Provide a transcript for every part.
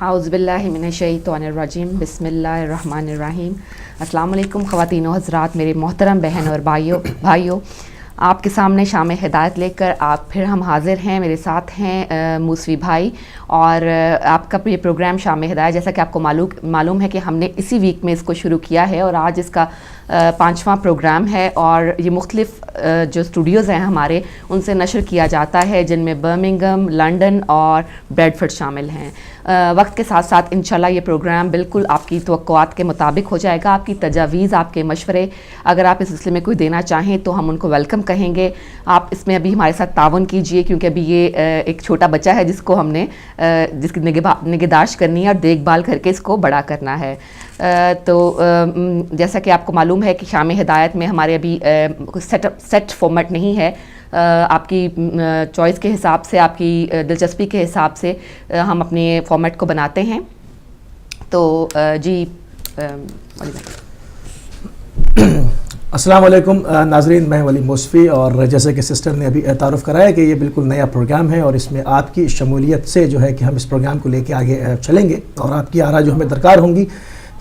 اعوذ باللہ من الشیطان الرجیم بسم اللہ الرحمن الرحیم. السلام علیکم خواتین و حضرات، میرے محترم بہن اور بھائیوں، آپ کے سامنے شام ہدایت لے کر پھر ہم حاضر ہیں. میرے ساتھ ہیں موسوی بھائی، اور آپ کا یہ پروگرام شام ہدایت جیسا کہ آپ کو معلوم ہے کہ ہم نے اسی ویک میں اس کو شروع کیا ہے، اور آج اس کا 5واں پروگرام ہے. اور یہ مختلف جو اسٹوڈیوز ہیں ہمارے، ان سے نشر کیا جاتا ہے، جن میں برمنگھم، لنڈن اور بریڈ فورڈ شامل ہیں. وقت کے ساتھ ساتھ انشاءاللہ یہ پروگرام بالکل آپ کی توقعات کے مطابق ہو جائے گا. آپ کی تجاویز، آپ کے مشورے اگر آپ اس سلسلے میں کوئی دینا چاہیں تو ہم ان کو ویلکم کہیں گے. آپ اس میں ابھی ہمارے ساتھ تعاون کیجئے، کیونکہ ابھی یہ ایک چھوٹا بچہ ہے جس کو ہم نے جس کی نگہداشت کرنی ہے اور دیکھ بھال کر کے اس کو بڑا کرنا ہے. تو جیسا کہ آپ کو معلوم ہے کہ شام ہدایت میں ہمارے ابھی سیٹ فارمیٹ نہیں ہے. آپ کی چوائس کے حساب سے، آپ کی دلچسپی کے حساب سے ہم اپنے فارمیٹ کو بناتے ہیں. تو جی السلام علیکم ناظرین، میں ولی موسوی، اور جیسے کہ سسٹر نے ابھی تعارف کرایا کہ یہ بالکل نیا پروگرام ہے، اور اس میں آپ کی شمولیت سے جو ہے کہ ہم اس پروگرام کو لے کے آگے چلیں گے، اور آپ کی آراء جو ہمیں درکار ہوں گی.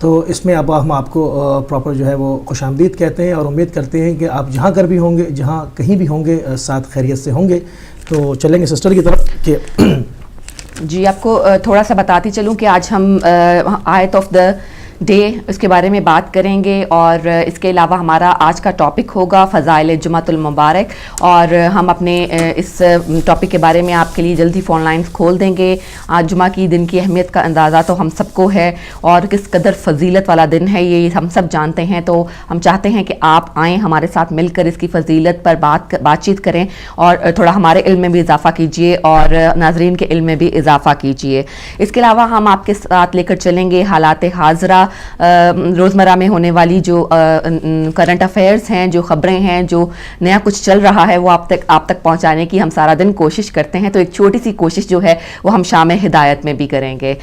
تو اس میں اب ہم آپ کو پراپر جو ہے وہ خوش آمدید کہتے ہیں، اور امید کرتے ہیں کہ آپ جہاں کر بھی ہوں گے، جہاں کہیں بھی ہوں گے، ساتھ خیریت سے ہوں گے. تو چلیں گے سسٹر کی طرف کہ جی آپ کو تھوڑا سا بتاتی چلوں کہ آج ہم آیت آف دا ڈے اس کے بارے میں بات کریں گے، اور اس کے علاوہ ہمارا آج کا ٹاپک ہوگا فضائل جمعۃ المبارک. اور ہم اپنے اس ٹاپک کے بارے میں آپ کے لیے جلدی فون لائنز کھول دیں گے. آج جمعہ کی دن کی اہمیت کا اندازہ تو ہم سب کو ہے، اور کس قدر فضیلت والا دن ہے یہ ہم سب جانتے ہیں. تو ہم چاہتے ہیں کہ آپ آئیں، ہمارے ساتھ مل کر اس کی فضیلت پر بات چیت کریں، اور تھوڑا ہمارے علم میں بھی اضافہ کیجیے اور ناظرین کے علم میں بھی اضافہ کیجیے. اس کے علاوہ ہم آپ کے ساتھ لے کر چلیں گے حالات حاضرہ، روزمرہ میں ہونے والی جو کرنٹ افیئرز ہیں، جو خبریں ہیں، جو نیا کچھ چل رہا ہے، وہ آپ تک پہنچانے کی ہم سارا دن کوشش کرتے ہیں. تو ایک چھوٹی سی کوشش جو ہے وہ ہم شام ہدایت میں بھی کریں گے.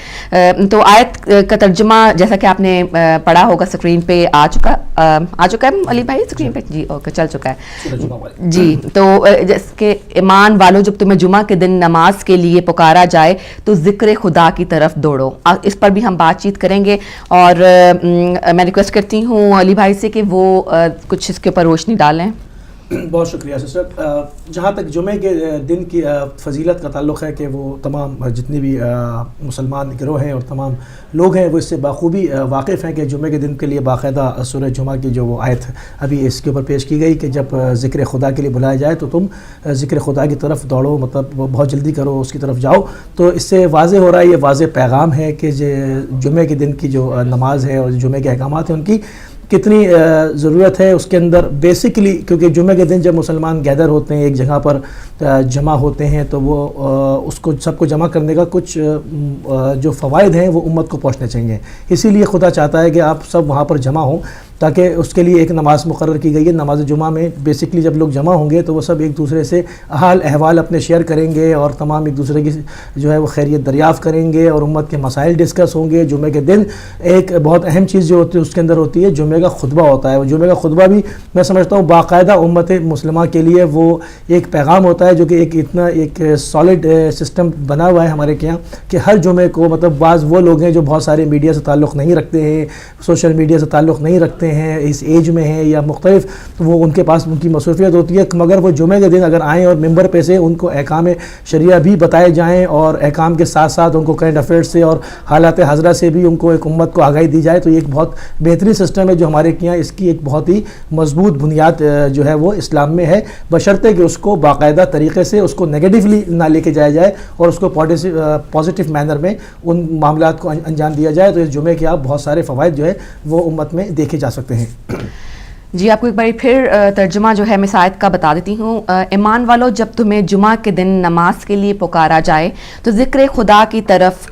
تو آیت کا ترجمہ جیسا کہ آپ نے پڑھا ہوگا اسکرین پہ آ چکا ہے علی بھائی اسکرین پہ؟ جی اوکے، چل چکا ہے جی. تو جیسے کہ ایمان والو، جب تمہیں جمعہ کے دن نماز کے لیے پکارا جائے تو ذکر خدا کی طرف دوڑو. اس پر بھی ہم بات چیت کریں گے، اور میں ریکویسٹ کرتی ہوں علی بھائی سے کہ وہ کچھ اس کے اوپر روشنی ڈالیں. بہت شکریہ سسٹر. جہاں تک جمعے کے دن کی فضیلت کا تعلق ہے کہ وہ تمام جتنی بھی مسلمان گروہ ہیں اور تمام لوگ ہیں وہ اس سے بخوبی واقف ہیں کہ جمعے کے دن کے لیے باقاعدہ سورہ جمعہ کی جو وہ آیت ابھی اس کے اوپر پیش کی گئی کہ جب ذکر خدا کے لیے بلایا جائے تو تم ذکر خدا کی طرف دوڑو، مطلب بہت جلدی کرو، اس کی طرف جاؤ. تو اس سے واضح ہو رہا ہے، یہ واضح پیغام ہے کہ جمعے کے دن کی جو نماز ہے اور جمعے کے احکامات ہیں ان کی کتنی ضرورت ہے. اس کے اندر بیسکلی کیونکہ جمعہ کے دن جب مسلمان گیدر ہوتے ہیں، ایک جگہ پر جمع ہوتے ہیں، تو وہ اس کو سب کو جمع کرنے کا کچھ جو فوائد ہیں وہ امت کو پہنچنے چاہیے. اسی لیے خدا چاہتا ہے کہ آپ سب وہاں پر جمع ہوں، تاکہ اس کے لیے ایک نماز مقرر کی گئی ہے. نماز جمعہ میں بیسکلی جب لوگ جمع ہوں گے تو وہ سب ایک دوسرے سے حال احوال اپنے شیئر کریں گے، اور تمام ایک دوسرے کی جو ہے وہ خیریت دریافت کریں گے، اور امت کے مسائل ڈسکس ہوں گے. جمعے کے دن ایک بہت اہم چیز جو ہوتی ہے اس کے اندر ہوتی ہے جمعے کا خطبہ ہوتا ہے. وہ جمعے کا خطبہ بھی میں سمجھتا ہوں باقاعدہ امت مسلمہ کے لیے وہ ایک پیغام ہوتا ہے، جو کہ ایک سالڈ سسٹم بنا ہوا ہے ہمارے کے یہاں کہ ہر جمعے کو، مطلب بعض وہ لوگ ہیں جو بہت سارے میڈیا سے تعلق نہیں رکھتے ہیں، سوشل میڈیا سے تعلق نہیں رکھتے ہیں، اس ایج میں ہیں یا مختلف، وہ ان کے پاس ان کی مصروفیت ہوتی ہے، مگر وہ جمعے کے دن اگر آئیں اور ممبر پہ سے ان کو احکام شریعہ بھی بتائے جائیں، اور احکام کے ساتھ ساتھ ان کو کرنٹ افیئرس سے اور حالات حاضرہ سے بھی ان کو ایک امت کو آگاہی دی جائے، تو یہ ایک بہت بہترین سسٹم ہے جو ہمارے یہاں. اس کی ایک بہت ہی مضبوط بنیاد جو ہے وہ اسلام میں ہے، بشرطے کہ اس کو باقاعدہ طریقے سے اس کو نیگیٹیولی نہ لے کے جایا جائے، اور اس کو پازیٹیو مینر میں ان معاملات کو انجام دیا جائے. تو اس جمعے کے آپ بہت سارے فوائد جو ہے وہ امت میں دیکھے جا سکتے ہیں. جی آپ کو ایک بار پھر ترجمہ جو ہے میں آیت کا بتا دیتی ہوں. ایمان والو، جب تمہیں جمعہ کے دن نماز کے لیے پکارا جائے تو ذکر خدا کی طرف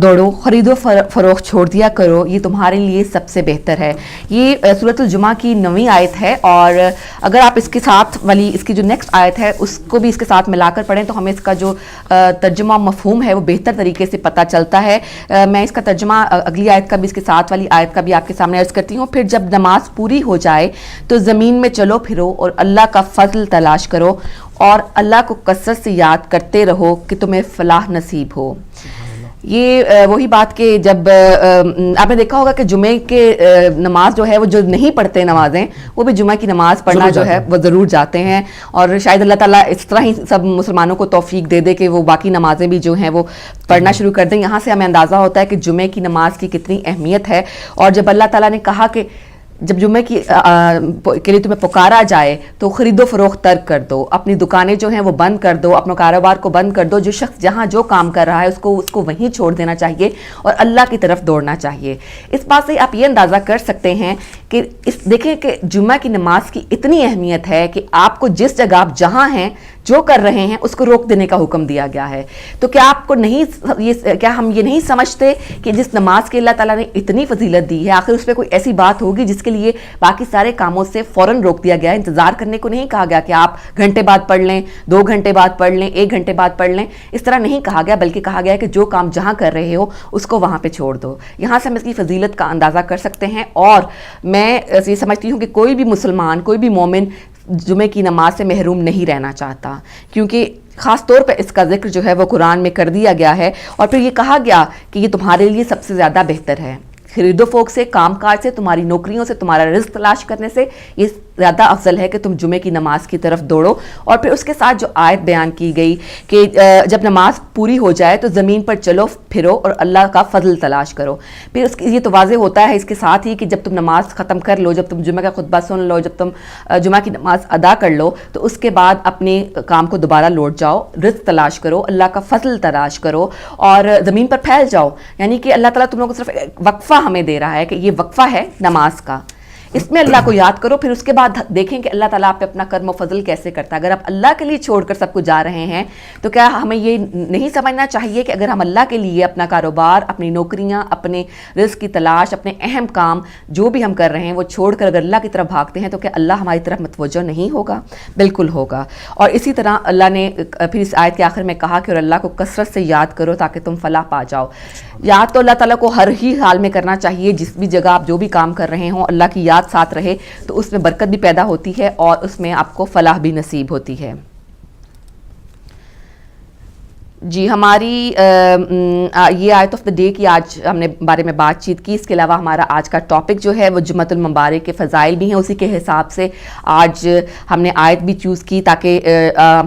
دوڑو، خرید و فروخت چھوڑ دیا کرو، یہ تمہارے لیے سب سے بہتر ہے. یہ سورۃ الجمعہ کی 9ویں آیت ہے، اور اگر آپ اس کے ساتھ والی اس کی جو نیکسٹ آیت ہے اس کو بھی اس کے ساتھ ملا کر پڑھیں تو ہمیں اس کا جو ترجمہ مفہوم ہے وہ بہتر طریقے سے پتہ چلتا ہے. میں اس کا ترجمہ اگلی آیت کا بھی، اس کے ساتھ والی آیت کا بھی آپ کے سامنے عرض کرتی ہوں. پھر جب نماز پوری ہو جائے تو زمین میں چلو پھرو اور اللہ کا فضل تلاش کرو، اور اللہ کو کثرت سے یاد کرتے رہو کہ تمہیں فلاح نصیب ہو. یہ وہی بات کہ جب آپ نے دیکھا ہوگا کہ جمعے کے نماز جو ہے وہ جو نہیں پڑھتے نمازیں وہ بھی جمعہ کی نماز پڑھنا جو ہے وہ ضرور جاتے ہیں, اور شاید اللہ تعالیٰ اس طرح ہی سب مسلمانوں کو توفیق دے دے کہ وہ باقی نمازیں بھی جو ہیں وہ پڑھنا شروع کر دیں. یہاں سے ہمیں اندازہ ہوتا ہے کہ جمعے کی نماز کی کتنی اہمیت ہے. اور جب اللہ تعالیٰ نے کہا کہ جب جمعے کے لیے تمہیں پکارا جائے تو خرید و فروخت ترک کر دو, اپنی دکانیں جو ہیں وہ بند کر دو, اپنا کاروبار کو بند کر دو, جو شخص جہاں جو کام کر رہا ہے اس کو وہیں چھوڑ دینا چاہیے اور اللہ کی طرف دوڑنا چاہیے. اس بات سے آپ یہ اندازہ کر سکتے ہیں کہ دیکھیں کہ جمعہ کی نماز کی اتنی اہمیت ہے کہ آپ کو جس جگہ آپ جہاں ہیں جو کر رہے ہیں اس کو روک دینے کا حکم دیا گیا ہے. تو کیا آپ کو کیا ہم یہ نہیں سمجھتے کہ جس نماز کے اللہ تعالیٰ نے اتنی فضیلت دی ہے, آخر اس پہ کوئی ایسی بات ہوگی جس کے لیے باقی سارے کاموں سے فوراً روک دیا گیا ہے. انتظار کرنے کو نہیں کہا گیا کہ آپ گھنٹے بعد پڑھ لیں, 2 گھنٹے بعد پڑھ لیں, 1 گھنٹے بعد پڑھ لیں, اس طرح نہیں کہا گیا, بلکہ کہا گیا کہ جو کام جہاں کر رہے ہو اس کو وہاں پہ چھوڑ دو. یہاں سے ہم اس کی فضیلت کا اندازہ کر سکتے ہیں. اور میں یہ سمجھتی ہوں کہ کوئی بھی مسلمان, کوئی بھی مومن جمعے کی نماز سے محروم نہیں رہنا چاہتا, کیونکہ خاص طور پہ اس کا ذکر جو ہے وہ قرآن میں کر دیا گیا ہے, اور پھر یہ کہا گیا کہ یہ تمہارے لیے سب سے زیادہ بہتر ہے. خرید و فروخت سے, کام کاج سے, تمہاری نوکریوں سے, تمہارا رزق تلاش کرنے سے یہ زیادہ افضل ہے کہ تم جمعے کی نماز کی طرف دوڑو. اور پھر اس کے ساتھ جو آیت بیان کی گئی کہ جب نماز پوری ہو جائے تو زمین پر چلو پھرو اور اللہ کا فضل تلاش کرو. پھر اس کی یہ تو واضح ہوتا ہے اس کے ساتھ ہی کہ جب تم نماز ختم کر لو, جب تم جمعہ کا خطبہ سن لو, جب تم جمعہ کی نماز ادا کر لو, تو اس کے بعد اپنے کام کو دوبارہ لوٹ جاؤ, رزق تلاش کرو, اللہ کا فضل تلاش کرو اور زمین پر پھیل جاؤ. یعنی کہ اللہ تعالیٰ تم لوگوں کو صرف وقفہ ہمیں دے رہا ہے کہ یہ وقفہ ہے نماز کا, اس میں اللہ کو یاد کرو. پھر اس کے بعد دیکھیں کہ اللہ تعالیٰ آپ پہ اپنا کرم و فضل کیسے کرتا ہے. اگر آپ اللہ کے لیے چھوڑ کر سب کچھ جا رہے ہیں تو کیا ہمیں یہ نہیں سمجھنا چاہیے کہ اگر ہم اللہ کے لیے اپنا کاروبار, اپنی نوکریاں, اپنے رزق کی تلاش, اپنے اہم کام جو بھی ہم کر رہے ہیں وہ چھوڑ کر اگر اللہ کی طرف بھاگتے ہیں تو کیا اللہ ہماری طرف متوجہ نہیں ہوگا؟ بالکل ہوگا. اور اسی طرح اللہ نے پھر اس آیت کے آخر میں کہا کہ اور اللہ کو کثرت سے یاد کرو تاکہ تم فلاح پا جاؤ. یاد تو اللہ تعالیٰ کو ہر ہی حال میں کرنا چاہیے. جس بھی جگہ آپ جو بھی کام کر رہے ہوں اللہ کی یاد ساتھ رہے تو اس میں برکت بھی پیدا ہوتی ہے اور اس میں آپ کو فلاح بھی نصیب ہوتی ہے. جی, ہماری یہ آیت آف دا ڈے کی آج ہم نے بارے میں بات چیت کی. اس کے علاوہ ہمارا آج کا ٹاپک جو ہے وہ جمعۃ المبارک کے فضائل بھی ہیں. اسی کے حساب سے آج ہم نے آیت بھی چوز کی تاکہ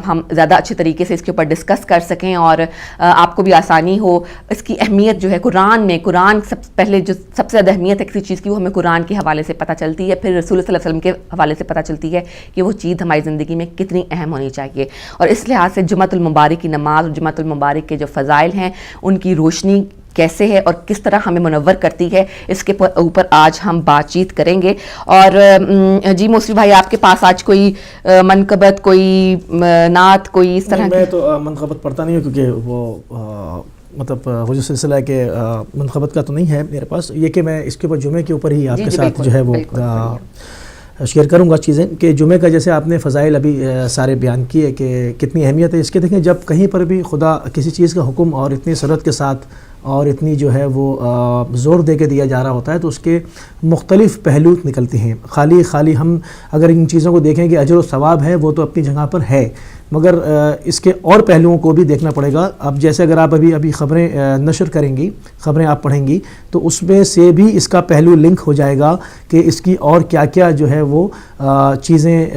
ہم زیادہ اچھے طریقے سے اس کے اوپر ڈسکس کر سکیں اور آپ کو بھی آسانی ہو. اس کی اہمیت جو ہے قرآن پہلے جو سب سے زیادہ اہمیت ہے کسی چیز کی وہ ہمیں قرآن کے حوالے سے پتہ چلتی ہے, پھر رسول صلی اللہ علیہ وسلم کے حوالے سے پتہ چلتی ہے کہ وہ چیز ہماری زندگی میں کتنی اہم ہونی چاہیے. اور اس لحاظ سے جمعۃ المبارک کی نماز اور جمعۃ المبارک کے جو فضائل ہیں ان کی روشنی کیسے ہے اور کس طرح ہمیں منور کرتی ہے, اس کے اوپر آج ہم بات چیت کریں گے. اور جی موسوی بھائی, آپ کے پاس آج کوئی منقبت, کوئی نعت, کوئی اس طرح؟ میں تو منقبت پڑھتا نہیں ہوں کیونکہ وہ مطلب وہ جو سلسلہ ہے کہ منقبت کا تو نہیں ہے میرے پاس. یہ کہ میں اس کے اوپر جمعے کے اوپر ہی آپ کے ساتھ جو ہے وہ شیئر کروں گا چیزیں کہ جمعے کا جیسے آپ نے فضائل ابھی سارے بیان کیے کہ کتنی اہمیت ہے اس کے. دیکھیں جب کہیں پر بھی خدا کسی چیز کا حکم اور اتنی سرعت کے ساتھ اور اتنی جو ہے وہ زور دے کے دیا جا رہا ہوتا ہے تو اس کے مختلف پہلو نکلتے ہیں. خالی ہم اگر ان چیزوں کو دیکھیں کہ اجر و ثواب ہے وہ تو اپنی جگہ پر ہے, مگر اس کے اور پہلوؤں کو بھی دیکھنا پڑے گا. اب جیسے اگر آپ ابھی خبریں نشر کریں گی, خبریں آپ پڑھیں گی تو اس میں سے بھی اس کا پہلو لنک ہو جائے گا کہ اس کی اور کیا کیا جو ہے وہ چیزیں,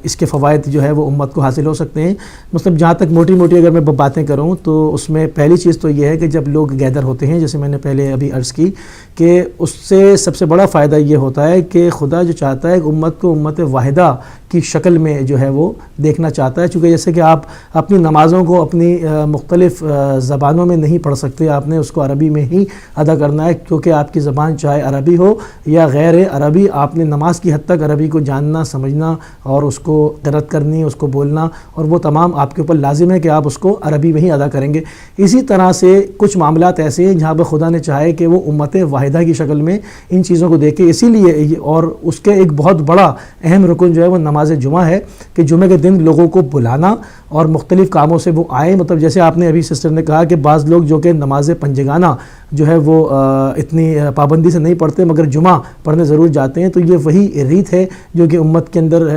اس کے فوائد جو ہے وہ امت کو حاصل ہو سکتے ہیں. مطلب جہاں تک موٹی اگر میں باتیں کروں تو اس میں پہلی چیز تو یہ ہے کہ جب لوگ گیدر ہوتے ہیں, جیسے میں نے پہلے ابھی عرض کی کہ اس سے سب سے بڑا فائدہ یہ ہوتا ہے کہ خدا جو چاہتا ہے کہ امت کو امت واحدہ کی شکل میں جو ہے وہ دیکھنا چاہتا ہے. چونکہ جیسے کہ آپ اپنی نمازوں کو اپنی مختلف زبانوں میں نہیں پڑھ سکتے, آپ نے اس کو عربی میں ہی ادا کرنا ہے کیونکہ آپ کی زبان چاہے عربی ہو یا غیر عربی, آپ نے نماز کی حد تک عربی کو جاننا, سمجھنا اور اس کو قرأت کرنی, اس کو بولنا, اور وہ تمام آپ کے اوپر لازم ہے کہ آپ اس کو عربی میں ہی ادا کریں گے. اسی طرح سے کچھ معاملات ایسے ہیں جہاں پہ خدا نے چاہے کہ وہ امت واحدہ کی شکل میں ان چیزوں کو دیکھے. اسی لیے اور اس کے ایک بہت بڑا اہم رکن جو ہے وہ نماز جمعہ ہے کہ جمعہ کے دن لوگوں کو بلانا اور مختلف کاموں سے وہ آئیں. مطلب جیسے آپ نے ابھی سسٹر نے کہا کہ بعض لوگ جو کہ نماز پنجگانہ جو ہے وہ اتنی پابندی سے نہیں پڑھتے مگر جمعہ پڑھنے ضرور جاتے ہیں. تو یہ وہی ریت ہے جو کہ امت کے اندر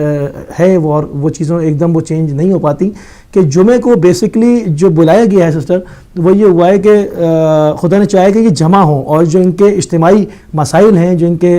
ہے اور وہ چیزوں ایک دم وہ چینج نہیں ہو پاتی کہ جمعے کو بیسکلی جو بلایا گیا ہے سسٹر وہ یہ ہوا ہے کہ خدا نے چاہا کہ یہ جمع ہوں اور جو ان کے اجتماعی مسائل ہیں جو ان کے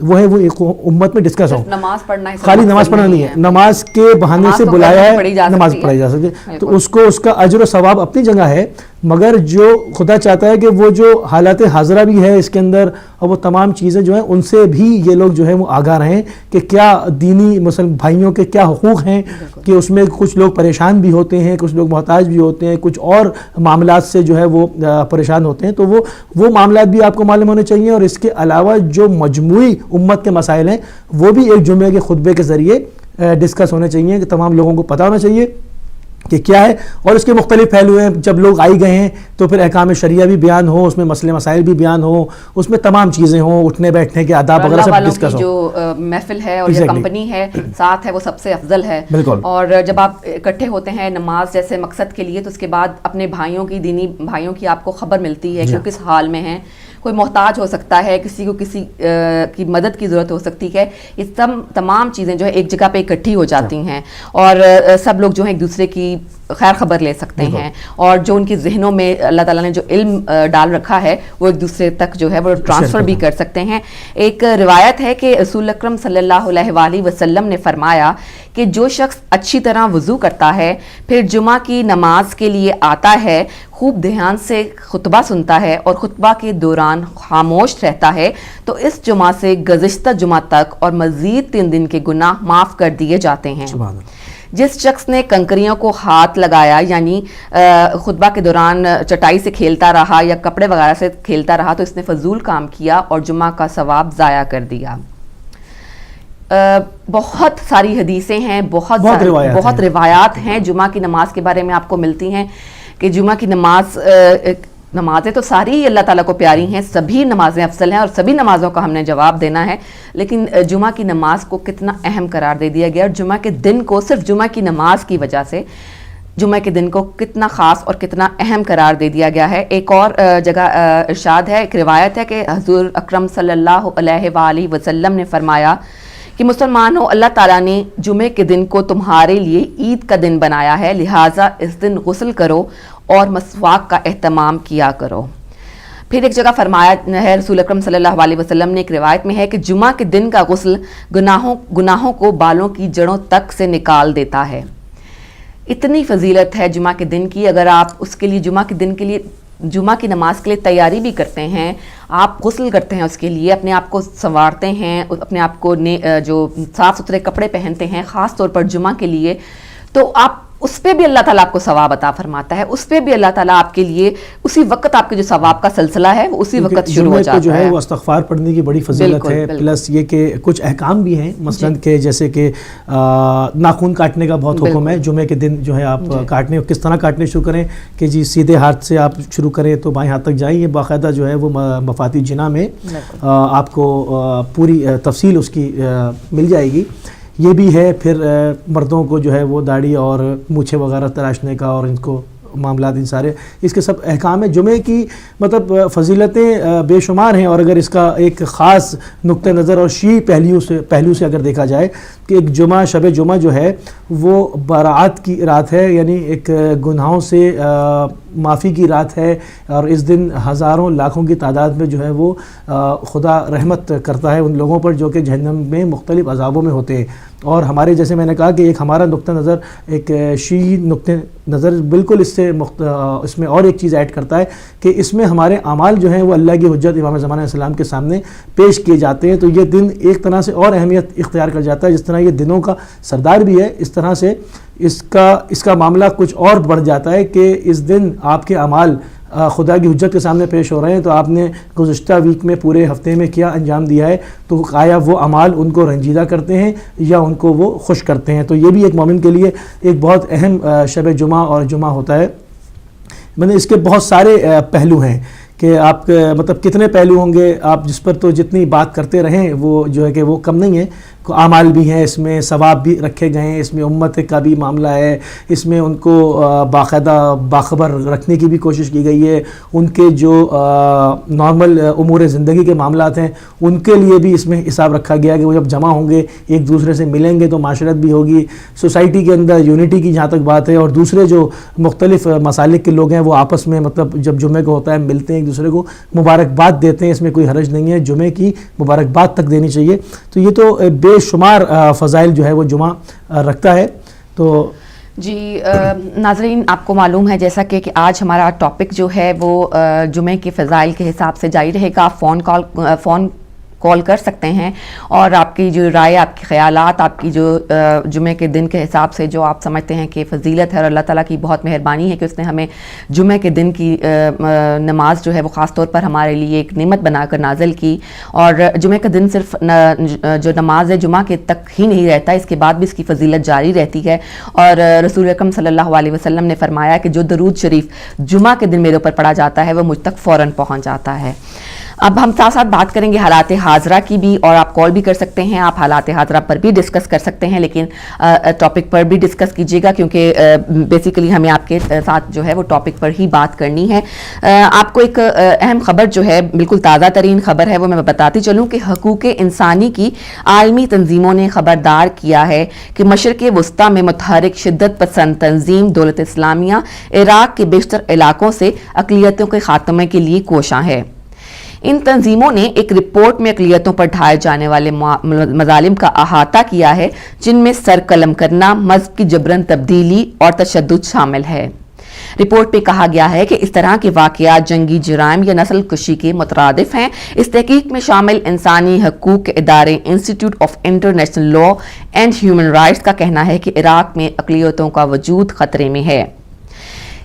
وہ ہے وہ ایک امت میں ڈسکس ہوں. نماز پڑھنا خالی نماز پڑھنا نہیں ہے, نماز کے بہانے سے بلایا ہے, نماز پڑھی جا سکے تو اس کو اس کا اجر و ثواب اپنی جگہ ہے. مگر جو خدا چاہتا ہے کہ وہ جو حالات حاضرہ بھی ہے اس کے اندر اور وہ تمام چیزیں جو ہیں ان سے بھی یہ لوگ جو ہے وہ آگاہ رہیں کہ کیا دینی مسلم بھائیوں کے کیا حقوق ہیں, کہ اس میں کچھ لوگ پریشان بھی ہوتے ہیں, کچھ لوگ محتاج بھی ہوتے ہیں, کچھ اور معاملات سے جو ہے وہ پریشان ہوتے ہیں. تو وہ معاملات بھی آپ کو معلوم ہونے چاہیے اور اس کے علاوہ جو مجموعی امت کے مسائل ہیں وہ بھی ایک جمعے کے خطبے کے ذریعے ڈسکس ہونے چاہیے کہ تمام لوگوں کو پتہ ہونا چاہیے کہ کیا ہے. اور اس کے مختلف پہلو ہیں. جب لوگ آئی گئے ہیں تو پھر احکام شریعہ بھی بیان ہو, اس میں مسئلے مسائل بھی بیان ہو, اس میں تمام چیزیں ہوں, اٹھنے بیٹھنے کے آداب وغیرہ سب ڈسکس ہو. جو محفل ہے اور جو کمپنی ہے ساتھ ہے وہ سب سے افضل ہے. اور جب آپ اکٹھے ہوتے ہیں نماز جیسے مقصد کے لیے تو اس کے بعد اپنے بھائیوں کی, دینی بھائیوں کی آپ کو خبر ملتی ہے کہ وہ کس حال میں ہیں. کوئی محتاج ہو سکتا ہے, کسی کو کسی کی مدد کی ضرورت ہو سکتی ہے. یہ تمام چیزیں جو ہے ایک جگہ پہ اکٹھی ہو جاتی ہیں اور سب لوگ جو ہیں ایک دوسرے کی خیر خبر لے سکتے ہیں اور جو ان کے ذہنوں میں اللہ تعالیٰ نے جو علم ڈال رکھا ہے وہ ایک دوسرے تک جو ہے وہ ٹرانسفر بھی کر سکتے ہیں. ایک روایت ہے کہ رسول اکرم صلی اللہ علیہ وآلہ وسلم نے فرمایا کہ جو شخص اچھی طرح وضو کرتا ہے پھر جمعہ کی نماز کے لیے آتا ہے, خوب دھیان سے خطبہ سنتا ہے اور خطبہ کے دوران خاموش رہتا ہے تو اس جمعہ سے گزشتہ جمعہ تک اور مزید 3 دن کے گناہ معاف کر دیے جاتے ہیں. جس شخص نے کنکریوں کو ہاتھ لگایا یعنی خطبہ کے دوران چٹائی سے کھیلتا رہا یا کپڑے وغیرہ سے کھیلتا رہا تو اس نے فضول کام کیا اور جمعہ کا ثواب ضائع کر دیا. بہت ساری حدیثیں ہیں, بہت روایات ہیں جمعہ کی نماز کے بارے میں آپ کو ملتی ہیں کہ جمعہ کی نمازیں تو ساری اللہ تعالیٰ کو پیاری ہیں, سبھی نمازیں افضل ہیں اور سبھی نمازوں کا ہم نے جواب دینا ہے. لیکن جمعہ کی نماز کو کتنا اہم قرار دے دیا گیا اور جمعہ کے دن کو صرف جمعہ کی نماز کی وجہ سے جمعہ کے دن کو کتنا خاص اور کتنا اہم قرار دے دیا گیا ہے. ایک اور جگہ ارشاد ہے, ایک روایت ہے کہ حضور اکرم صلی اللہ علیہ وآلہ وسلم نے فرمایا کہ مسلمانوں, اللہ تعالیٰ نے جمعے کے دن کو تمہارے لیے عید کا دن بنایا ہے, لہٰذا اس دن غسل کرو اور مسواک کا اہتمام کیا کرو. پھر ایک جگہ فرمایا ہے رسول اکرم صلی اللہ علیہ وسلم نے, ایک روایت میں ہے کہ جمعہ کے دن کا غسل گناہوں کو بالوں کی جڑوں تک سے نکال دیتا ہے. اتنی فضیلت ہے جمعہ کے دن کی. اگر آپ اس کے لیے جمعہ کی نماز کے لیے تیاری بھی کرتے ہیں, آپ غسل کرتے ہیں, اس کے لیے اپنے آپ کو سنوارتے ہیں, اپنے آپ کو جو صاف ستھرے کپڑے پہنتے ہیں خاص طور پر جمعہ کے لیے, تو آپ اس پہ بھی اللہ تعالیٰ آپ کو ثواب عطا فرماتا ہے. اس پہ بھی اللہ تعالیٰ آپ کے لیے اسی وقت آپ کے جو ثواب کا سلسلہ ہے وہ اسی وقت شروع ہو جاتا ہے. جو ہے وہ استغفار پڑھنے کی بڑی فضیلت ہے, پلس یہ کہ کچھ احکام بھی ہیں مثلاً کہ جیسے کہ ناخن کاٹنے کا بہت حکم ہے. جمعے کے دن جو ہے آپ کاٹنے کس طرح کاٹنے شروع کریں کہ جی سیدھے ہاتھ سے آپ شروع کریں تو بائیں ہاتھ تک جائیں. یہ باقاعدہ جو ہے وہ مفاتیح جناح میں آپ کو پوری تفصیل اس کی مل جائے گی. یہ بھی ہے. پھر مردوں کو جو ہے وہ داڑھی اور مونچھیں وغیرہ تراشنے کا اور ان کو معاملات ان سارے اس کے سب احکام ہیں. جمعے کی مطلب فضیلتیں بے شمار ہیں اور اگر اس کا ایک خاص نقطہ نظر اور شیعی پہلو سے اگر دیکھا جائے کہ ایک جمعہ شب جمعہ جو ہے وہ براعت کی رات ہے, یعنی ایک گناہوں سے معافی کی رات ہے اور اس دن ہزاروں لاکھوں کی تعداد میں جو ہے وہ خدا رحمت کرتا ہے ان لوگوں پر جو کہ جہنم میں مختلف عذابوں میں ہوتے ہیں. اور ہمارے جیسے میں نے کہا کہ ایک ہمارا نقطہ نظر ایک شیعی نقطہ نظر بالکل اس میں اور ایک چیز ایڈ کرتا ہے کہ اس میں ہمارے اعمال جو ہیں وہ اللہ کی حجت امام زمانہ علیہ السلام کے سامنے پیش کیے جاتے ہیں. تو یہ دن ایک طرح سے اور اہمیت اختیار کر جاتا ہے. جس طرح یہ دنوں کا سردار بھی ہے اس طرح سے اس کا معاملہ کچھ اور بڑھ جاتا ہے کہ اس دن آپ کے اعمال خدا کی حجت کے سامنے پیش ہو رہے ہیں. تو آپ نے گزشتہ ویک میں پورے ہفتے میں کیا انجام دیا ہے, تو آیا وہ اعمال ان کو رنجیدہ کرتے ہیں یا ان کو وہ خوش کرتے ہیں. تو یہ بھی ایک مومن کے لیے ایک بہت اہم شب جمعہ اور جمعہ ہوتا ہے. اس کے بہت سارے پہلو ہیں کہ آپ مطلب کتنے پہلو ہوں گے آپ جس پر تو جتنی بات کرتے رہیں وہ جو ہے کہ وہ کم نہیں ہے. اعمال بھی ہیں اس میں, ثواب بھی رکھے گئے ہیں اس میں, امت کا بھی معاملہ ہے اس میں, ان کو باقاعدہ باخبر رکھنے کی بھی کوشش کی گئی ہے, ان کے جو نارمل امور زندگی کے معاملات ہیں ان کے لیے بھی اس میں حساب رکھا گیا کہ وہ جب جمع ہوں گے ایک دوسرے سے ملیں گے تو معاشرت بھی ہوگی, سوسائٹی کے اندر یونٹی کی جہاں تک بات ہے, اور دوسرے جو مختلف مسالک کے لوگ ہیں وہ آپس میں مطلب جب جمعے کو ہوتا ہے ملتے ہیں ایک دوسرے کو مبارکباد دیتے ہیں, اس میں کوئی حرج نہیں ہے, جمعے کی مبارکباد تک دینی چاہیے. تو یہ تو بے شمار فضائل جو ہے وہ جمعہ رکھتا ہے. تو جی ناظرین, آپ کو معلوم ہے جیسا کہ آج ہمارا ٹاپک جو ہے وہ جمعے کے فضائل کے حساب سے جاری رہے گا. آپ فون کال کر سکتے ہیں اور آپ کی جو رائے, آپ کے خیالات, آپ کی جو جمعے کے دن کے حساب سے جو آپ سمجھتے ہیں کہ فضیلت ہے, اور اللہ تعالیٰ کی بہت مہربانی ہے کہ اس نے ہمیں جمعے کے دن کی نماز جو ہے وہ خاص طور پر ہمارے لیے ایک نعمت بنا کر نازل کی. اور جمعے کا دن صرف جو نماز ہے جمعہ کے تک ہی نہیں رہتا, اس کے بعد بھی اس کی فضیلت جاری رہتی ہے. اور رسول اکرم صلی اللہ علیہ وسلم نے فرمایا کہ جو درود شریف جمعہ کے دن میرے اوپر پڑھا جاتا ہے وہ مجھ تک فوراً پہنچ جاتا ہے. اب ہم ساتھ ساتھ بات کریں گے حالات حاضرہ کی بھی, اور آپ کال بھی کر سکتے ہیں, آپ حالات حاضرہ پر بھی ڈسکس کر سکتے ہیں, لیکن ٹاپک پر بھی ڈسکس کیجیے گا کیونکہ بیسیکلی ہمیں آپ کے ساتھ جو ہے وہ ٹاپک پر ہی بات کرنی ہے. آپ کو ایک اہم خبر جو ہے, بالکل تازہ ترین خبر ہے, وہ میں بتاتی چلوں کہ حقوق انسانی کی عالمی تنظیموں نے خبردار کیا ہے کہ مشرق وسطیٰ میں متحرک شدت پسند تنظیم دولت اسلامیہ عراق کے بیشتر علاقوں سے اقلیتوں کے خاتمے کے لیے کوشاں ہے. ان تنظیموں نے ایک رپورٹ میں اقلیتوں پر ڈھائے جانے والے مظالم کا احاطہ کیا ہے, جن میں سر قلم کرنا, مذہب کی جبرن تبدیلی اور تشدد شامل ہے. رپورٹ پہ کہا گیا ہے کہ اس طرح کے واقعات جنگی جرائم یا نسل کشی کے مترادف ہیں. اس تحقیق میں شامل انسانی حقوق کے ادارے institute of international law and human rights کا کہنا ہے کہ عراق میں اقلیتوں کا وجود خطرے میں ہے.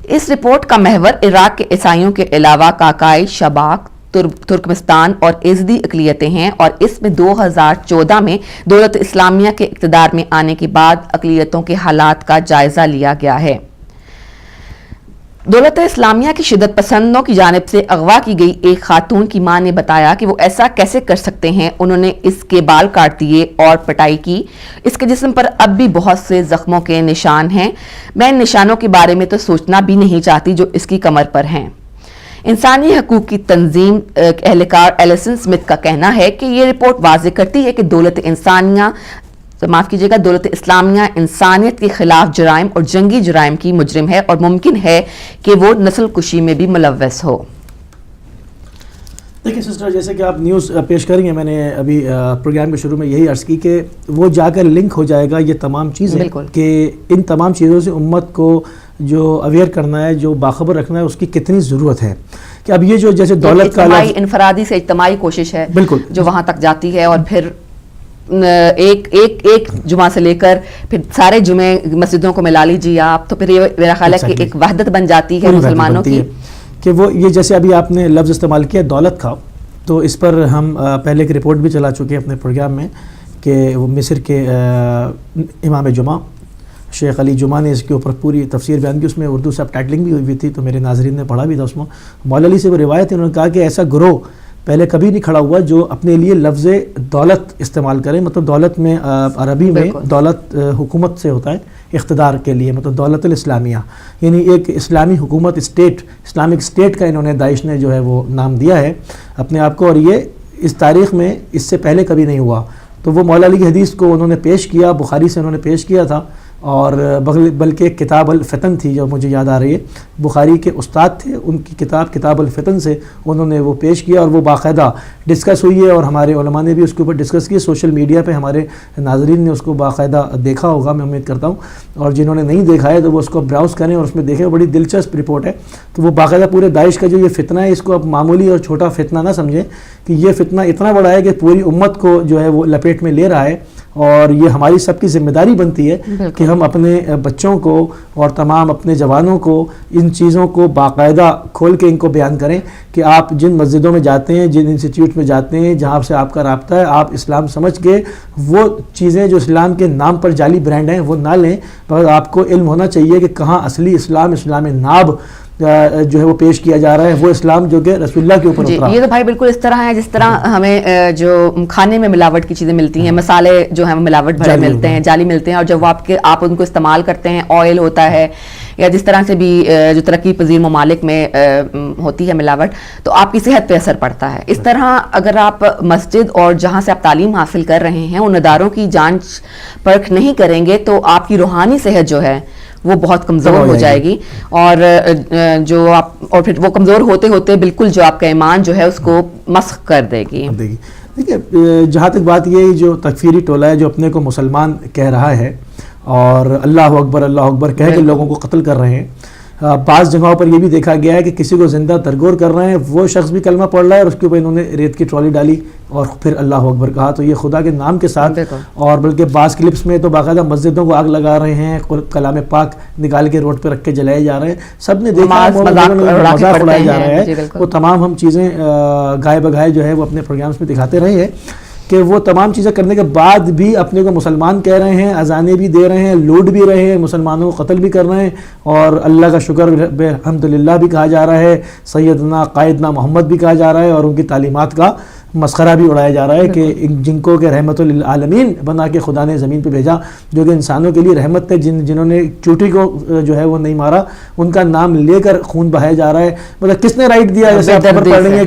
اس رپورٹ کا محور عراق کے عیسائیوں کے علاوہ کاکائی, شباک, ترکمستان اور ایزدی اقلیتیں ہیں, اور اس میں 2014 میں دولت اسلامیہ کے اقتدار میں آنے کے بعد اقلیتوں کے حالات کا جائزہ لیا گیا ہے. دولت اسلامیہ کی شدت پسندوں کی جانب سے اغوا کی گئی ایک خاتون کی ماں نے بتایا کہ وہ ایسا کیسے کر سکتے ہیں. انہوں نے اس کے بال کاٹ دیے اور پٹائی کی. اس کے جسم پر اب بھی بہت سے زخموں کے نشان ہیں. میں ان نشانوں کے بارے میں تو سوچنا بھی نہیں چاہتی جو اس کی کمر پر ہیں. انسانی حقوق کی تنظیم اہلکار ایلیسن سمتھ کا کہنا ہے کہ یہ رپورٹ واضح کرتی ہے کہ دولت اسلامیہ انسانیت کے خلاف جرائم اور جنگی جرائم کی مجرم ہے, اور ممکن ہے کہ وہ نسل کشی میں بھی ملوث ہو. دیکھیں سسٹر, جیسے کہ آپ نیوز پیش کر رہی ہیں, میں نے ابھی پروگرام کے شروع میں یہی عرض کی کہ وہ جا کر لنک ہو جائے گا یہ تمام چیزیں, کہ ان تمام چیزوں سے امت کو جو اویئر کرنا ہے, جو باخبر رکھنا ہے, اس کی کتنی ضرورت ہے. کہ اب یہ جو جیسے دولت کا انفرادی سے اجتماعی کوشش ہے بالکل جو وہاں تک جاتی ہے, اور پھر ایک جمعہ سے لے کر پھر سارے جمعے مسجدوں کو ملا لیجیے آپ, تو پھر یہ میرا خیال ہے کہ ایک وحدت بن جاتی ہے مسلمانوں کی. کہ وہ یہ جیسے ابھی آپ نے لفظ استعمال کیا دولت کا, تو اس پر ہم پہلے ایک رپورٹ بھی چلا چکے ہیں اپنے پروگرام میں کہ وہ مصر کے امام جمعہ شیخ علی جمعہ نے اس کے اوپر پوری تفسیر بیان کی. اس میں اردو سب ٹائٹلنگ بھی ہوئی تھی, تو میرے ناظرین نے پڑھا بھی تھا. اس میں مولا علی سے وہ روایت ہے, انہوں نے کہا کہ ایسا گروہ پہلے کبھی نہیں کھڑا ہوا جو اپنے لیے لفظ دولت استعمال کرے. مطلب دولت میں عربی میں دولت حکومت سے ہوتا ہے, اقتدار کے لیے, مطلب دولت الاسلامیہ, یعنی ایک اسلامی حکومت, اسٹیٹ, اسلامک اسٹیٹ کا انہوں نے داعش نے جو ہے وہ نام دیا ہے اپنے آپ کو, اور یہ اس تاریخ میں اس سے پہلے کبھی نہیں ہوا. تو وہ مولا علی کی حدیث کو انہوں نے پیش کیا, بخاری سے انہوں نے پیش کیا تھا, اور بلکہ کتاب الفتن تھی جو مجھے یاد آ رہی ہے, بخاری کے استاد تھے, ان کی کتاب الفتن سے انہوں نے وہ پیش کیا, اور وہ باقاعدہ ڈسکس ہوئی ہے, اور ہمارے علماء نے بھی اس کے اوپر ڈسکس کی. سوشل میڈیا پہ ہمارے ناظرین نے اس کو باقاعدہ دیکھا ہوگا, میں امید کرتا ہوں, اور جنہوں نے نہیں دیکھا ہے تو وہ اس کو براؤز کریں اور اس میں دیکھیں. بڑی دلچسپ رپورٹ ہے. تو وہ باقاعدہ پورے داعش کا جو یہ فتنہ ہے, اس کو اب معمولی اور چھوٹا فتنہ نہ سمجھیں, کہ یہ فتنہ اتنا بڑا ہے کہ پوری امت کو جو ہے وہ لپیٹ میں لے رہا ہے, اور یہ ہماری سب کی ذمہ داری بنتی ہے کہ ہم اپنے بچوں کو اور تمام اپنے جوانوں کو ان چیزوں کو باقاعدہ کھول کے ان کو بیان کریں کہ آپ جن مسجدوں میں جاتے ہیں, جن انسٹیٹیوٹ میں جاتے ہیں, جہاں سے آپ کا رابطہ ہے, آپ اسلام سمجھ کے وہ چیزیں جو اسلام کے نام پر جعلی برانڈ ہیں وہ نہ لیں. مگر آپ کو علم ہونا چاہیے کہ کہاں اصلی اسلام, اسلام ناب جو ہے وہ پیش کیا جا رہا ہے وہ اسلام جو کہ رسول اللہ کے اوپر جی اترا. یہ تو بھائی بالکل اس طرح ہے جس طرح ہمیں جو کھانے میں ملاوٹ کی چیزیں ملتی ہیں, مسالے جو ہیں ملاوٹ بھرے ملتے ہیں, جعلی ملتے ہیں, اور جب آپ ان کو استعمال کرتے ہیں, آئل ہوتا ہے یا جس طرح سے بھی جو ترقی پذیر ممالک میں ہوتی ہے ملاوٹ, تو آپ کی صحت پہ اثر پڑتا ہے. اس طرح اگر آپ مسجد اور جہاں سے آپ تعلیم حاصل کر رہے ہیں ان اداروں کی جانچ پرکھ نہیں کریں گے تو آپ کی روحانی صحت جو ہے وہ بہت کمزور ہو جائے گی, اور جو آپ اور پھر وہ کمزور ہوتے ہوتے بالکل جو آپ کا ایمان جو ہے اس کو مسخ کر دے گی. دیکھیے جہاں تک بات یہ جو تکفیری ٹولہ ہے جو اپنے کو مسلمان کہہ رہا ہے اور اللہ اکبر کہہ کے لوگوں کو قتل کر رہے ہیں, بعض جگہوں پر یہ بھی دیکھا گیا ہے کہ کسی کو زندہ ترگور کر رہے ہیں, وہ شخص بھی کلمہ پڑھ رہا ہے اور اس کے اوپر انہوں نے ریت کی ٹرالی ڈالی اور پھر اللہ اکبر کہا. تو یہ خدا کے نام کے ساتھ, اور بلکہ بعض کلپس میں تو باقاعدہ مسجدوں کو آگ لگا رہے ہیں, کلام پاک نکال کے روڈ پہ رکھ کے جلائے جا رہے ہیں. سب نے دیکھا مذاق اڑایا جا رہا ہے. وہ تمام ہم چیزیں گائے بگائے جو ہے وہ اپنے پروگرامز میں دکھاتے رہے ہیں کہ وہ تمام چیزیں کرنے کے بعد بھی اپنے کو مسلمان کہہ رہے ہیں, اذانیں بھی دے رہے ہیں, لوٹ بھی رہے ہیں, مسلمانوں کو قتل بھی کر رہے ہیں, اور اللہ کا شکر الحمدللہ بھی کہا جا رہا ہے, سیدنا قائدنا محمد بھی کہا جا رہا ہے, اور ان کی تعلیمات کا مسخرہ بھی اڑایا جا رہا ہے کہ جن کو کہ رحمت للعالمین بنا کے خدا نے زمین پہ بھیجا, جو کہ انسانوں کے لیے رحمت ہے, جنہوں نے چوٹی کو جو ہے وہ نہیں مارا, ان کا نام لے کر خون بہایا جا رہا ہے. مطلب کس نے رائٹ دیا, جیسے آپ خبر پڑھ رہی ہیں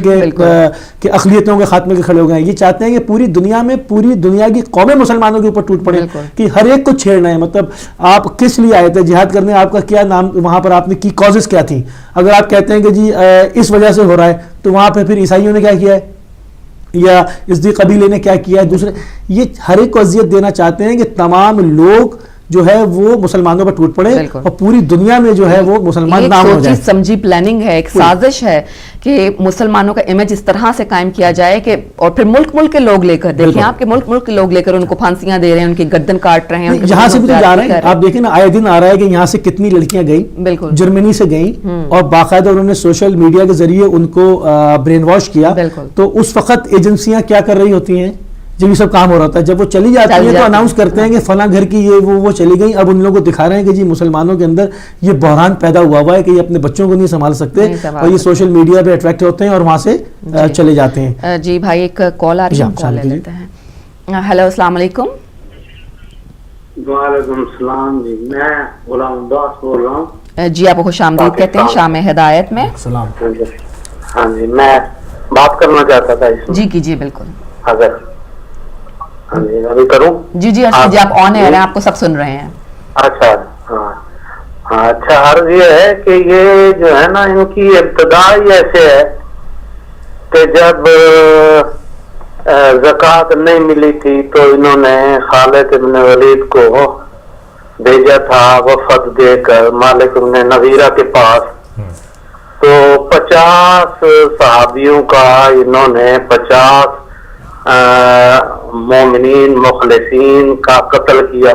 کہ اقلیتوں کے خاتمے کے کھڑے ہو گئے ہیں. یہ چاہتے ہیں کہ پوری دنیا میں پوری دنیا کی قومیں مسلمانوں کے اوپر ٹوٹ پڑے کہ ہر ایک کو چھیڑنا ہے. مطلب آپ کس لیے آئے تھے جہاد کرنے, آپ کا کیا نام وہاں پر آپ نے کی کازز کیا تھی؟ اگر آپ کہتے ہیں کہ جی اس وجہ سے ہو رہا ہے, تو وہاں پہ پھر عیسائیوں نے کیا کیا ہے یا ازدی قبیلے نے کیا کیا ہے, دوسرے یہ ہر ایک کو اذیت دینا چاہتے ہیں کہ تمام لوگ جو ہے وہ مسلمانوں پر ٹوٹ پڑے اور پوری دنیا میں جو ہے وہ مسلمان نام ہو جائے. ایک سمجھی پلاننگ ہے, ایک سازش ہے کہ مسلمانوں کا امیج اس طرح سے قائم کیا جائے کہ, اور پھر ملک کے لوگ لے کر دیکھیں آپ کہ ملک کے لوگ لے کر ان کو پھانسیاں دے رہے ہیں, ان کی گردن کاٹ رہے ہیں, یہاں سے بھی تو جا رہے ہیں. آپ دیکھیں نا آئے دن آ رہا ہے کہ یہاں سے کتنی لڑکیاں گئیں, جرمنی سے گئیں, اور باقاعدہ انہوں نے سوشل میڈیا کے ذریعے ان کو برین واش کیا. تو اس وقت ایجنسیاں کیا کر رہی ہوتی ہیں جب یہ سب کام ہو رہا تھا, جب وہ چلی جاتی ہیں تو اناؤنس کرتے ہیں کہ فلاں گھر کی یہ وہ چلی گئی. اب ان لوگوں کو دکھا رہے ہیں کہ جی مسلمانوں کے اندر یہ بحران پیدا ہوا ہے کہ یہ اپنے بچوں کو نہیں سنبھال سکتے, اور یہ سوشل میڈیا پہ اٹریکٹ ہوتے ہیں اور وہاں سے چلے جاتے ہیں. جی بھائی ایک کال آ رہی ہے, کال لے لیتے ہیں. ہیلو السلام علیکم. وعلیکم السلام. جی میں غلام عباس بول رہا ہوں. جی آپ کو خوش آمدید کہتے ہیں شام ہدایت میں. سلام. ہاں جی میں بات کرنا چاہتا تھا اس میں. جی کیجیے بالکل. اگر ہاں جی ابھی کروں. جی جی آپ آن ایئر ہیں, آپ کو سب سن رہے ہیں. اچھا ہاں اچھا, عرض یہ ہے کہ یہ جو ہے نا ان کی ابتدا ہی ایسے ہے کہ جب زکوٰۃ نہیں ملی تھی تو انہوں نے خالد ابن ولید کو بھیجا تھا وفد دے کر مالک ابن نویرہ کے پاس. تو 50 صحابیوں کا انہوں نے 50 مومنین مخلصین کا قتل کیا,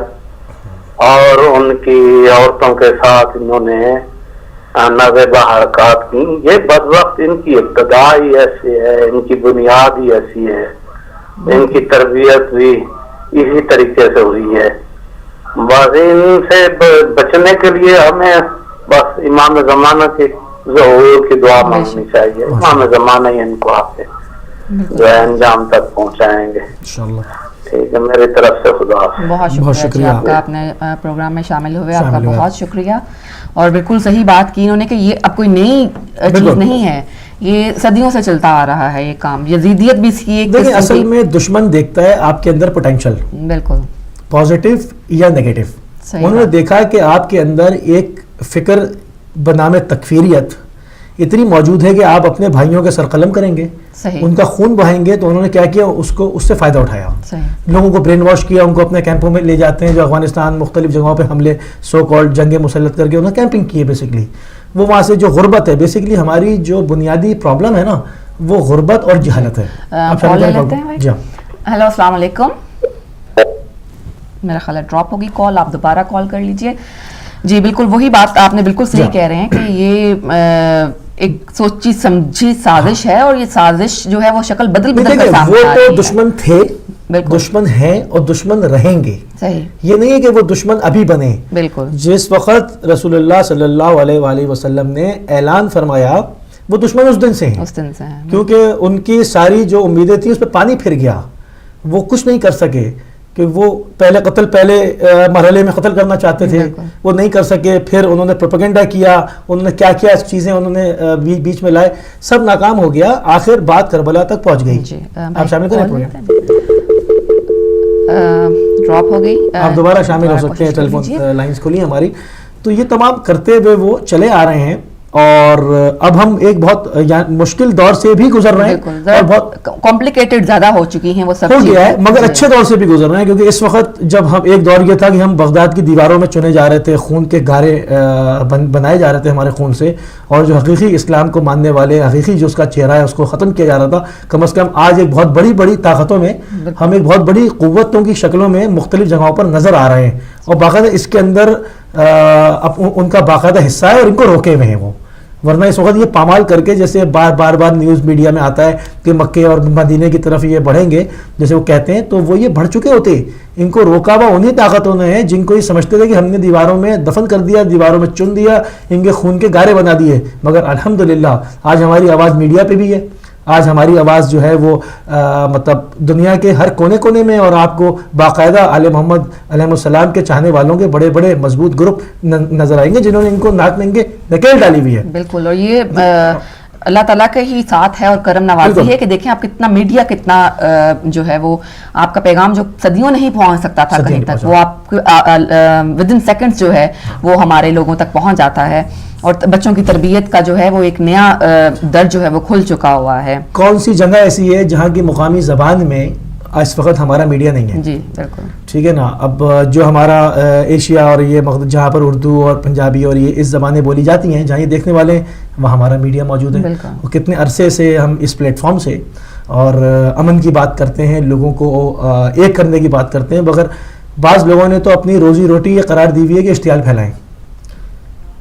اور ان کی عورتوں کے ساتھ انہوں نے نازیبہ حرکات کی. یہ بدبخت ان کی ابتدا ہی ایسی ہے, ان کی بنیاد ہی ایسی ہے, ان کی تربیت بھی اسی طریقے سے ہوئی ہے. بس ان سے بچنے کے لیے ہمیں بس امام زمانہ کے ظہور کی دعا مانگنی چاہیے. امام زمانہ ہی ان کو آپ جو ہے انجام تک پہنچائیں گے انشاءاللہ. ٹھیک ہے, میری طرف سے خدا. بہت شکریہ آپ کا, اپنے پروگرام میں شامل ہوئے, آپ کا بہت شکریہ. اور بالکل صحیح بات کی انہوں نے کہ یہ اب کوئی نئی چیز نہیں ہے, یہ صدیوں سے چلتا آ رہا ہے یہ کام. یزیدیت بھی اس کی ایک اصل میں دشمن دیکھتا ہے آپ کے اندر پوٹینشل, بالکل پازیٹیو یا نیگیٹو. انہوں نے دیکھا کہ آپ کے اندر ایک فکر بنام تکفیریت اتنی موجود ہے کہ آپ اپنے بھائیوں کے سر قلم کریں گے, ان کا خون بہائیں گے. تو انہوں نے کیا کیا, اس سے فائدہ اٹھایا, لوگوں کو برین واش کیا, ان کو اپنے کیمپوں میں لے جاتے ہیں جو افغانستان مختلف جگہوں پہ حملے سو کالڈ جنگیں مسلط کر کے انہوں نے کیمپنگ کی ہے. بیسکلی وہ وہاں سے جو غربت ہے, بیسکلی ہماری جو بنیادی پرابلم ہے نا وہ غربت اور جہالت ہے. ہیلو السلام علیکم. میرا خیال ہے ڈراپ ہوگی کال, آپ دوبارہ کال کر لیجئے. جی بالکل وہی بات آپ نے بالکل صحیح کہہ رہے ہیں کہ یہ ایک سوچی سمجھی سازش ہے, اور یہ سازش جو ہے وہ شکل بدل کر دیکھیں سامنے وہ آ رہی تو ہے. دشمن تھے, بالکل. دشمن ہیں اور دشمن رہیں گے. صحیح. یہ نہیں ہے کہ وہ دشمن ابھی بنے. بالکل. جس وقت رسول اللہ صلی اللہ علیہ وآلہ وسلم نے اعلان فرمایا وہ دشمن اس دن سے ہیں, اس دن سے ہیں, کیونکہ ان کی ساری جو امیدیں تھیں اس پہ پانی پھر گیا. وہ کچھ نہیں کر سکے کہ وہ پہلے مرحلے میں قتل کرنا چاہتے تھے, وہ نہیں کر سکے. پھر انہوں نے پروپیگنڈا کیا, انہوں نے کیا کیا چیزیں انہوں نے بیچ میں لائے, سب ناکام ہو گیا. آخر بات کربلا تک پہنچ گئی. آپ شامل کریں پروگرام, ڈراپ ہو گئی, آپ دوبارہ شامل ہو سکتے ہیں. ٹیلی فون لائنز کھولی ہماری. تو یہ تمام کرتے ہوئے وہ چلے آ رہے ہیں, اور اب ہم ایک بہت مشکل دور سے بھی گزر رہے ہیں, اور بہت کمپلیکیٹڈ زیادہ ہو چکی ہیں وہ سب ہو گیا ہے, مگر اچھے دور سے بھی گزر رہے ہیں. کیونکہ اس وقت جب ہم ایک دور یہ تھا کہ ہم بغداد کی دیواروں میں چنے جا رہے تھے, خون کے گارے بنائے جا رہے تھے ہمارے خون سے, اور جو حقیقی اسلام کو ماننے والے, حقیقی جو اس کا چہرہ ہے اس کو ختم کیا جا رہا تھا. کم از کم آج ایک بہت بڑی طاقتوں میں ہم ایک بہت بڑی قوتوں کی شکلوں میں مختلف جگہوں پر نظر آ رہے ہیں, اور باقاعدہ اس کے اندر ان کا باقاعدہ حصہ ہے, اور ان کو روکے ہوئے ہیں وہ. ورنہ اس وقت یہ پامال کر کے, جیسے بار نیوز میڈیا میں آتا ہے کہ مکے اور مدینے کی طرف یہ بڑھیں گے جیسے وہ کہتے ہیں, تو وہ یہ بڑھ چکے ہوتے. ان کو روکا ہوا انہیں طاقتوں نے ہے جن کو یہ سمجھتے تھے کہ ہم نے دیواروں میں دفن کر دیا, دیواروں میں چن دیا, ان کے خون کے گارے بنا دیے. مگر الحمدللہ آج ہماری آواز میڈیا پہ بھی ہے, آج ہماری آواز جو ہے وہ مطلب دنیا کے ہر کونے کونے میں, اور آپ کو باقاعدہ آل محمد علیہ السلام کے چاہنے والوں کے بڑے بڑے مضبوط گروپ نظر آئیں گے جنہوں نے ان کو ناک ننگے نکیل ڈالی ہوئی ہے. بالکل. اور یہ اللہ تعالیٰ کا ہی ساتھ ہے اور کرم نوازی ہے کہ دیکھیں آپ کتنا میڈیا کتنا جو ہے وہ آپ کا پیغام جو صدیوں نہیں پہنچ سکتا تھا کہیں تک, وہ آپ ود ان سیکنڈز جو ہے وہ ہمارے لوگوں تک پہنچ جاتا ہے. اور بچوں کی تربیت کا جو ہے وہ ایک نیا در جو ہے وہ کھل چکا ہوا ہے. کون سی جگہ ایسی ہے جہاں کی مقامی زبان میں اس وقت ہمارا میڈیا نہیں ہے؟ جی بالکل ٹھیک ہے نا. اب جو ہمارا ایشیا اور یہ جہاں پر اردو اور پنجابی اور یہ اس زبانیں بولی جاتی ہیں, جہاں یہ دیکھنے والے ہیں, وہاں ہمارا میڈیا موجود ہے. اور کتنے عرصے سے ہم اس پلیٹ فارم سے اور امن کی بات کرتے ہیں, لوگوں کو ایک کرنے کی بات کرتے ہیں, مگر بعض لوگوں نے تو اپنی روزی روٹی یہ قرار دی ہوئی ہے کہ اشتعال پھیلائیں,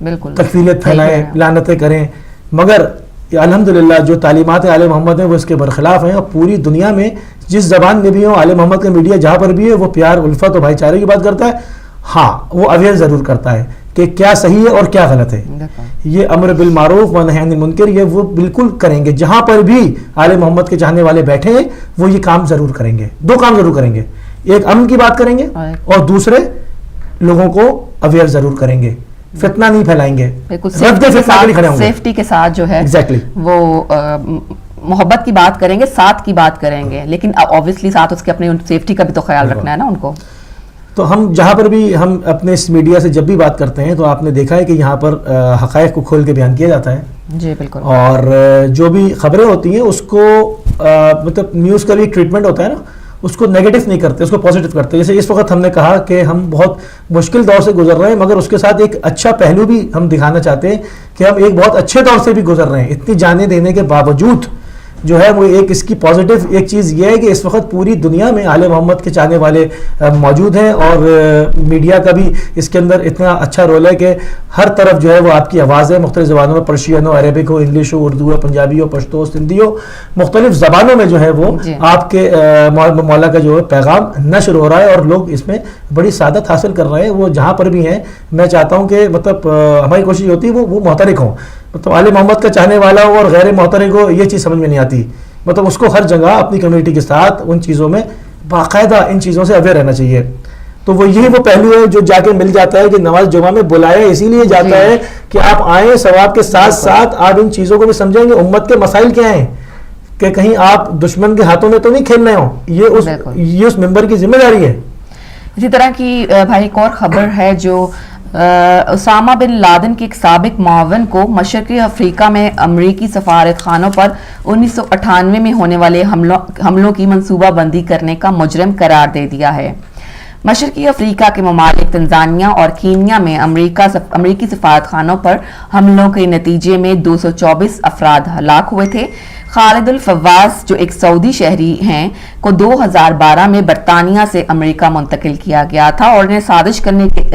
بالکل تکفیریت پھیلائیں, لعنتیں کریں. مگر الحمدللہ جو تعلیمات آل محمد ہیں وہ اس کے برخلاف ہیں, اور پوری دنیا میں جس زبان میں بھی ہوں آل محمد کا میڈیا جہاں پر بھی ہے وہ پیار, الفت اور بھائی چارے کی بات کرتا ہے. ہاں وہ اویئر ضرور کرتا ہے کہ کیا صحیح ہے اور کیا غلط ہے. یہ امر بالمعروف و نہی عن المنکر یہ وہ بالکل کریں گے, جہاں پر بھی آل محمد کے چاہنے والے بیٹھے ہیں وہ یہ کام ضرور کریں گے. دو کام ضرور کریں گے, ایک امن کی بات کریں گے اور دوسرے لوگوں کو اویئر ضرور کریں گے, فتنہ نہیں پھیلائیں گے, سیفٹی کے ساتھ جو ہے وہ محبت کی بات کریں گے, ساتھ کی بات کریں گے, لیکن obviously ساتھ اس کے اپنے سیفٹی کا بھی تو خیال رکھنا ہے نا ان کو. تو ہم جہاں پر بھی ہم اپنے اس میڈیا سے جب بھی بات کرتے ہیں تو آپ نے دیکھا ہے کہ یہاں پر حقائق کو کھول کے بیان کیا جاتا ہے. جی بالکل. اور جو بھی خبریں ہوتی ہیں اس کو مطلب نیوز کا بھی ٹریٹمنٹ ہوتا ہے نا, اس کو نیگیٹو نہیں کرتے, اس کو پازیٹیو کرتے. جیسے اس وقت ہم نے کہا کہ ہم بہت مشکل دور سے گزر رہے ہیں, مگر اس کے ساتھ ایک اچھا پہلو بھی ہم دکھانا چاہتے ہیں کہ ہم ایک بہت اچھے دور سے بھی گزر رہے ہیں. اتنی جانیں دینے کے باوجود جو ہے وہ ایک اس کی پازیٹیو ایک چیز یہ ہے کہ اس وقت پوری دنیا میں آل محمد کے چاہنے والے موجود ہیں, اور میڈیا کا بھی اس کے اندر اتنا اچھا رول ہے کہ ہر طرف جو ہے وہ آپ کی آواز ہے, مختلف زبانوں میں, پرشین ہو, عربک ہو, انگلش ہو, اردو ہو, پنجابی ہو, پشتو ہو, سندھی ہو, مختلف زبانوں میں جو ہے وہ آپ کے مولا کا جو ہے پیغام نشر ہو رہا ہے, اور لوگ اس میں بڑی سعادت حاصل کر رہے ہیں. وہ جہاں پر بھی ہیں میں چاہتا ہوں کہ مطلب ہماری کوشش ہوتی ہے وہ محترک ہوں, مطلب آل محمد کا چاہنے والا ہو اور غیر محترک ہو, یہ چیز سمجھ میں نہیں آتی. مطلب اس کو ہر جگہ اپنی کمیونٹی کے ساتھ ان چیزوں میں باقاعدہ ان چیزوں سے اویئر رہنا چاہیے. تو وہ یہی وہ پہلو ہے جو جا کے مل جاتا ہے کہ نماز جمعہ میں بلایا اسی لیے جاتا ہے کہ آپ آئیں, ثواب کے ساتھ ساتھ آپ ان چیزوں کو بھی سمجھیں گے امت کے مسائل کیا ہیں, کہ کہیں آپ دشمن کے ہاتھوں میں تو نہیں کھیل رہے ہوں. یہ اس ممبر کی ذمہ داری ہے. اسی طرح کی بھائی ایک اور خبر ہے جو اسامہ بن لادن کے ایک سابق معاون کو مشرقی افریقہ میں امریکی سفارت خانوں پر 1998 میں ہونے والے حملوں کی منصوبہ بندی کرنے کا مجرم قرار دے دیا ہے. مشرقی افریقہ کے ممالک تنزانیہ اور کینیا میں امریکی سفارت خانوں پر حملوں کے نتیجے میں 224 افراد ہلاک ہوئے تھے. خالد الفواز جو ایک سعودی شہری ہیں کو 2012 میں برطانیہ سے امریکہ منتقل کیا گیا تھا, اور انہیں سازش کرنے کے